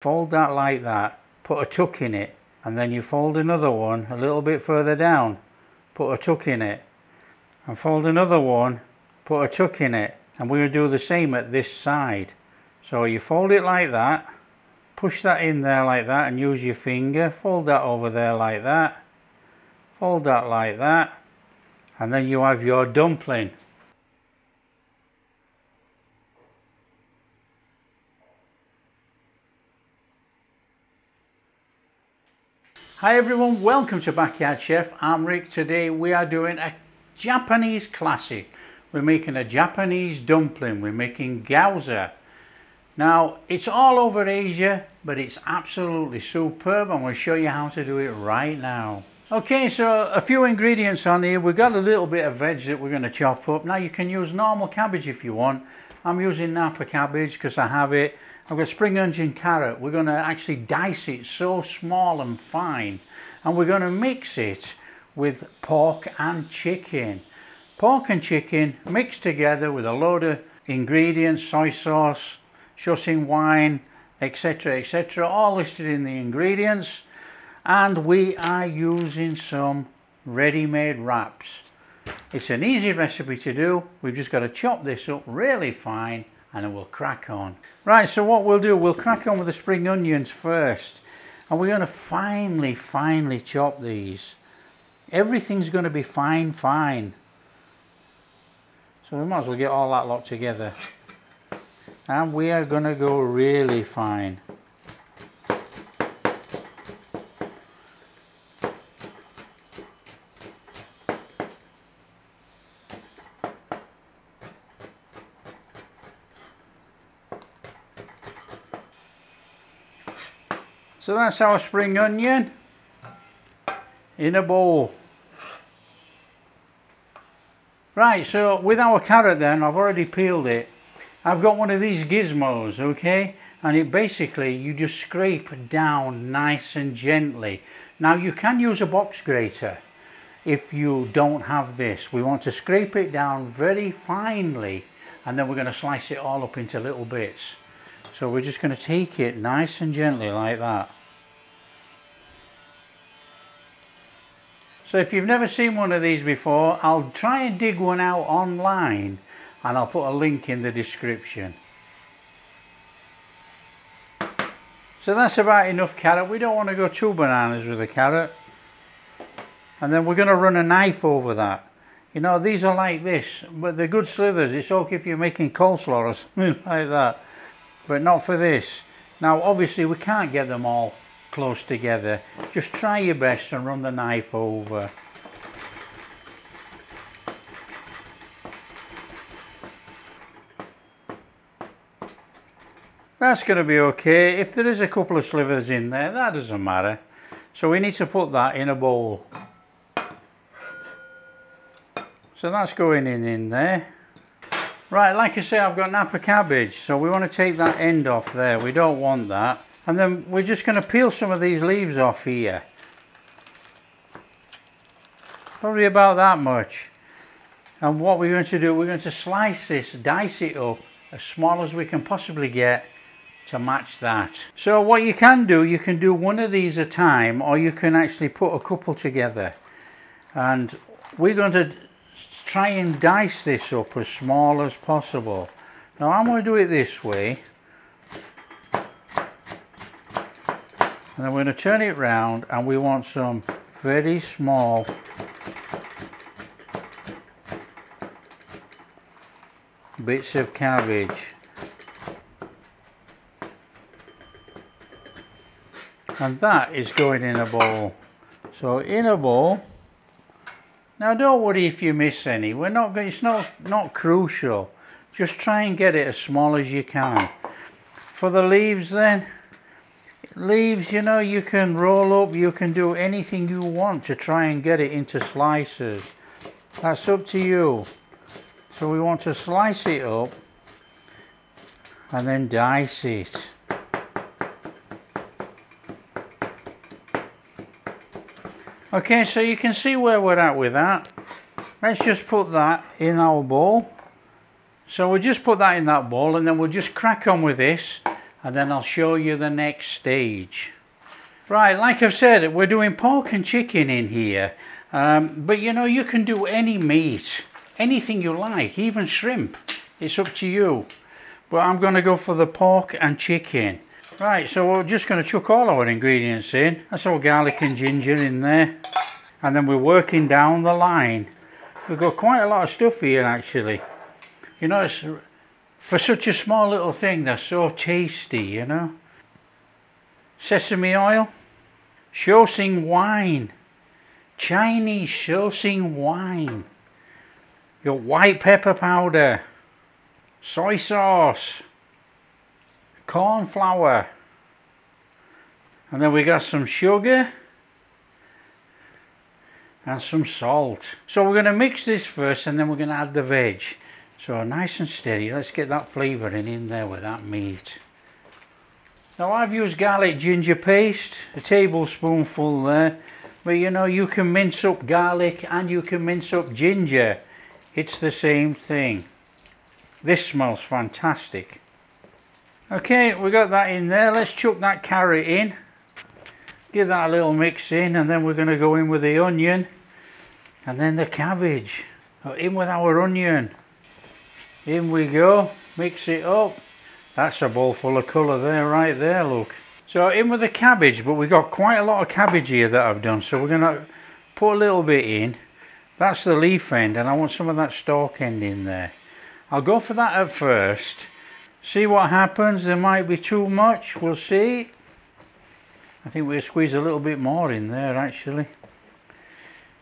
Fold that like that, put a tuck in it, and then you fold another one a little bit further down, put a tuck in it, and fold another one, put a tuck in it, and we're going to do the same at this side. So you fold it like that, push that in there like that, and use your finger, fold that over there like that, fold that like that, and then you have your dumpling. Hi everyone, welcome to Backyard Chef. I'm Rick. Today we are doing a Japanese classic. We're making a Japanese dumpling. We're making gyoza. Now it's all over Asia, but it's absolutely superb. I'm going to show you how to do it right now. Okay, so a few ingredients on here. We've got a little bit of veg that we're going to chop up. Now you can use normal cabbage if you want. I'm using Napa cabbage because I have it. I've got spring onion, carrot. We're going to actually dice it so small and fine, and we're going to mix it with pork and chicken. Pork and chicken mixed together with a load of ingredients, soy sauce, Shosin wine, etc, etc, all listed in the ingredients. And we are using some ready-made wraps. It's an easy recipe to do. We've just got to chop this up really fine and then we'll crack on. Right, so what we'll do, we'll crack on with the spring onions first, and we're going to finely chop these. Everything's going to be fine. So we might as well get all that lot together. And we are going to go really fine. So that's our spring onion in a bowl. Right, so with our carrot then, I've already peeled it. I've got one of these gizmos, okay? And it basically, you just scrape down nice and gently. Now you can use a box grater if you don't have this. We want to scrape it down very finely, and then we're going to slice it all up into little bits. So we're just going to take it nice and gently like that. So if you've never seen one of these before, I'll try and dig one out online and I'll put a link in the description. So that's about enough carrot. We don't want to go too bananas with the carrot. And then we're going to run a knife over that. You know, these are like this, but they're good slithers. It's okay if you're making coleslaw or something like that, but not for this. Now obviously we can't get them all close together. Just try your best and run the knife over. That's going to be okay. If there is a couple of slivers in there, that doesn't matter. So we need to put that in a bowl. So that's going in there. Right, like I say, I've got Napa cabbage, so we want to take that end off there. We don't want that. And then we're just going to peel some of these leaves off here. Probably about that much. And what we're going to do, we're going to slice this, dice it up as small as we can possibly get to match that. So what you can do one of these at a time, or you can actually put a couple together. And we're going to try and dice this up as small as possible. Now I'm going to do it this way. And then we're going to turn it round, and we want some very small bits of cabbage. And that is going in a bowl. So in a bowl. Now don't worry if you miss any. We're not going, it's not crucial. Just try and get it as small as you can. For the leaves then, leaves, you know, you can roll up, you can do anything you want to try and get it into slices. That's up to you. So we want to slice it up and then dice it. Okay, so you can see where we're at with that. Let's just put that in our bowl. So we'll just put that in that bowl, and then we'll just crack on with this. and then I'll show you the next stage. Right, like I've said, we're doing pork and chicken in here, but you know, you can do any meat, anything you like, even shrimp. It's up to you. But I'm going to go for the pork and chicken. Right, so we're just going to chuck all our ingredients in. That's all garlic and ginger in there. And then we're working down the line. We've got quite a lot of stuff here actually. You know, it's, for such a small little thing, they're so tasty, you know. Sesame oil. Shoesing wine. Chinese shoesing wine. Your white pepper powder. Soy sauce. Corn flour, and then we got some sugar and some salt. So we're going to mix this first, and then we're going to add the veg. So nice and steady. Let's get that flavouring in there with that meat. Now I've used garlic ginger paste, a tablespoonful there, but you know, you can mince up garlic and you can mince up ginger. It's the same thing. This smells fantastic. Okay, we got that in there. Let's chuck that carrot in. Give that a little mix in, and then we're going to go in with the onion and then the cabbage. In with our onion. In we go. Mix it up. That's a bowl full of colour there, right there, look. So in with the cabbage, but we've got quite a lot of cabbage here that I've done, so we're going to put a little bit in. That's the leaf end, and I want some of that stalk end in there. I'll go for that at first. See what happens. There might be too much, we'll see. I think we'll squeeze a little bit more in there actually.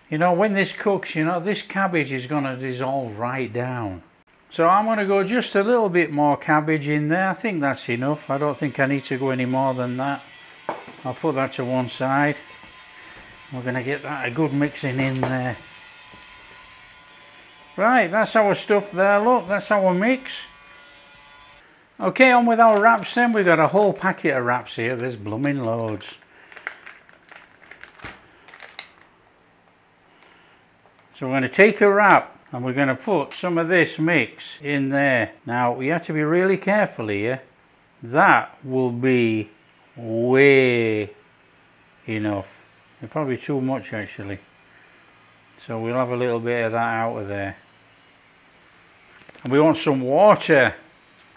You know, when this cooks, you know, this cabbage is going to dissolve right down. So I'm going to go just a little bit more cabbage in there. I think that's enough. I don't think I need to go any more than that. I'll put that to one side. We're going to get that a good mixing in there. Right, that's our stuff there, look, that's our mix. Okay, on with our wraps then. We've got a whole packet of wraps here. There's blooming loads. So we're going to take a wrap and we're going to put some of this mix in there. Now, we have to be really careful here. That will be way enough. It's probably too much actually. So we'll have a little bit of that out of there. And we want some water.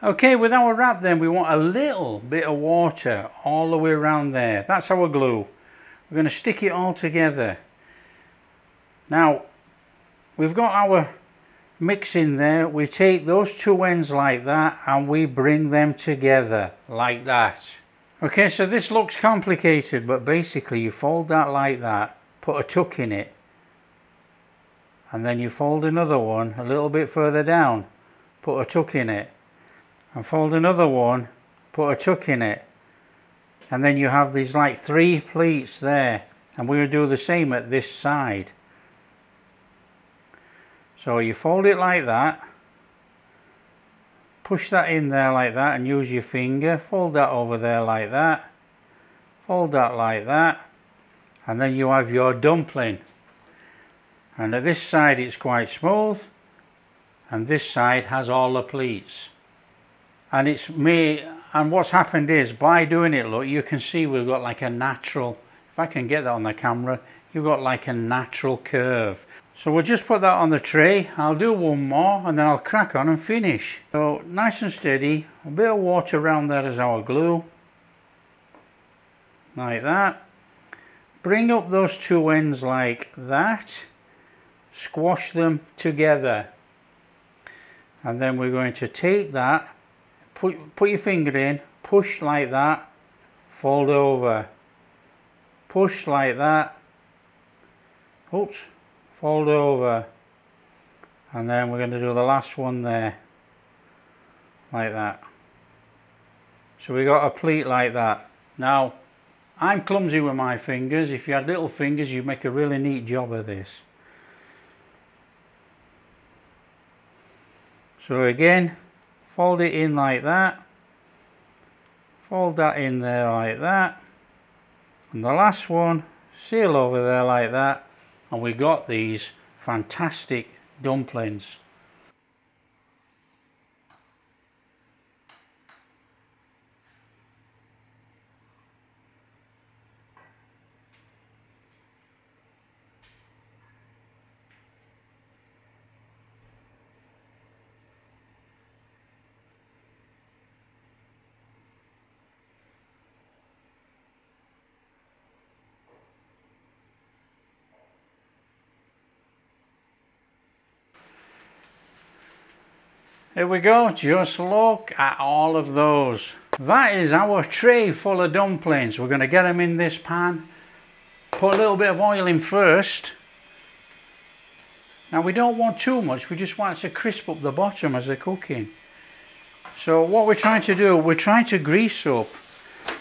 Okay, with our wrap then, we want a little bit of water all the way around there. That's our glue. We're going to stick it all together. Now, we've got our mix in there. We take those two ends like that and we bring them together like that. Okay, so this looks complicated, but basically you fold that like that, put a tuck in it, and then you fold another one a little bit further down, put a tuck in it, and fold another one, put a tuck in it, and then you have these like 3 pleats there, and we're going to do the same at this side. So you fold it like that, push that in there like that and use your finger, fold that over there like that, fold that like that, and then you have your dumpling. And at this side it's quite smooth, and this side has all the pleats. And it's made, and what's happened is, by doing it, look, you can see we've got like a natural, if I can get that on the camera, you've got like a natural curve. So we'll just put that on the tray. I'll do one more and then I'll crack on and finish. So nice and steady, a bit of water around there as our glue. Like that. Bring up those two ends like that. Squash them together. And then we're going to take that, put your finger in, push like that, fold over, push like that, oops, fold over, and then we're going to do the last one there, like that. So we got a pleat like that. Now, I'm clumsy with my fingers. If you had little fingers, you'd make a really neat job of this. So again, fold it in like that, fold that in there like that, and the last one, seal over there like that, and we got these fantastic dumplings. Here we go, just look at all of those. That is our tray full of dumplings. We're going to get them in this pan. Put a little bit of oil in first. Now we don't want too much, we just want to crisp up the bottom as they're cooking. So what we're trying to do, we're trying to grease up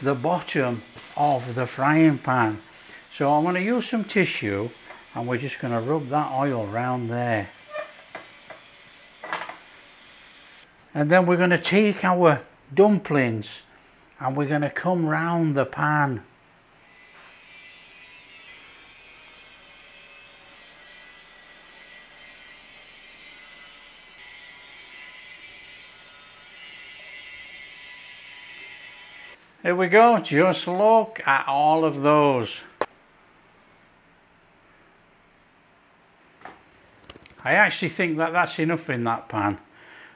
the bottom of the frying pan. So I'm going to use some tissue and we're just going to rub that oil around there. And then we're going to take our dumplings and we're going to come round the pan. Here we go, just look at all of those. I actually think that that's enough in that pan.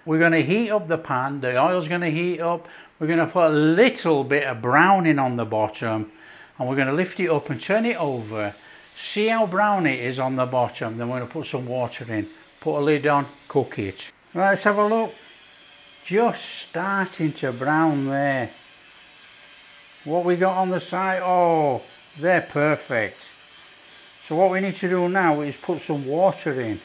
We're going to heat up the pan, the oil's going to heat up, we're going to put a little bit of browning on the bottom and we're going to lift it up and turn it over. See how brown it is on the bottom, then we're going to put some water in, put a lid on, cook it. Right, let's have a look. Just starting to brown there. What we got on the side, oh, they're perfect. So what we need to do now is put some water in.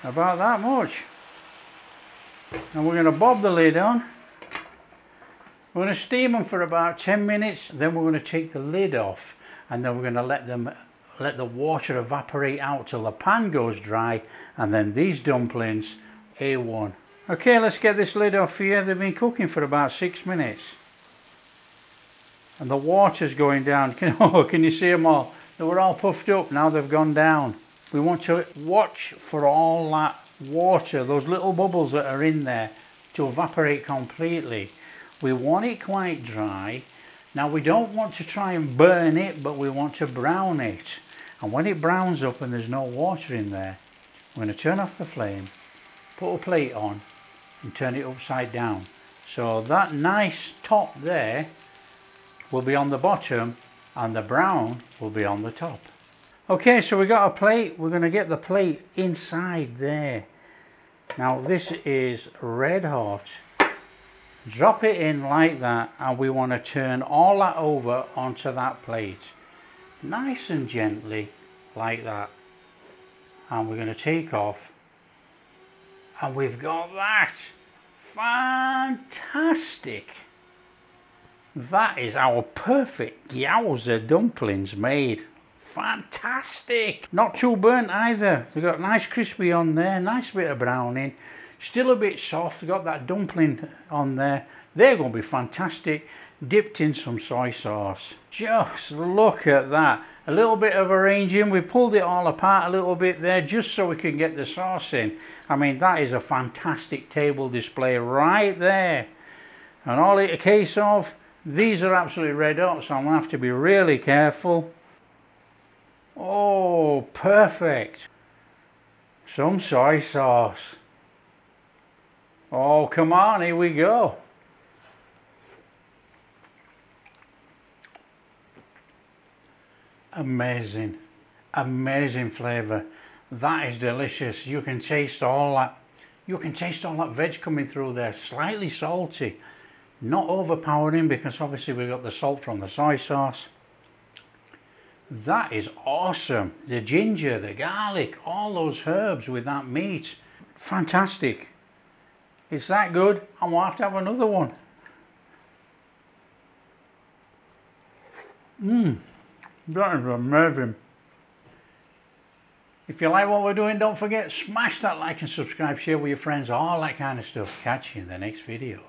About that much. And we're going to bob the lid on. We're going to steam them for about 10 minutes, then we're going to take the lid off and then we're going to let the water evaporate out till the pan goes dry, and then these dumplings, A1. Okay, let's get this lid off here. They've been cooking for about 6 minutes. And the water's going down. Can you see them all? They were all puffed up, now they've gone down. We want to watch for all that water, those little bubbles that are in there, to evaporate completely. We want it quite dry. Now we don't want to try and burn it, but we want to brown it. And when it browns up and there's no water in there, we're going to turn off the flame, put a plate on and turn it upside down. So that nice top there will be on the bottom and the brown will be on the top. Okay, so we got a plate. We're going to get the plate inside there. Now this is red hot. Drop it in like that and we want to turn all that over onto that plate. Nice and gently like that, and we're going to take off and we've got that. Fantastic. That is our perfect Gyoza dumplings made. Fantastic. Not too burnt either. They've got nice crispy on there, nice bit of browning, still a bit soft. They've got that dumpling on there. They're going to be fantastic, dipped in some soy sauce. Just look at that. A little bit of arranging. We pulled it all apart a little bit there just so we can get the sauce in. I mean, that is a fantastic table display right there. And all it's a case of, these are absolutely red hot, so I'm going to have to be really careful. Oh, perfect. Some soy sauce. Oh, come on, here we go. Amazing, amazing flavour. That is delicious. You can taste all that. You can taste all that veg coming through there. Slightly salty, not overpowering because obviously we got the salt from the soy sauce. That is awesome. The ginger, the garlic, all those herbs with that meat. Fantastic. It's that good. I'm going to have another one. That is amazing. If you like what we're doing, don't forget, smash that like and subscribe, share with your friends, all that kind of stuff. Catch you in the next video.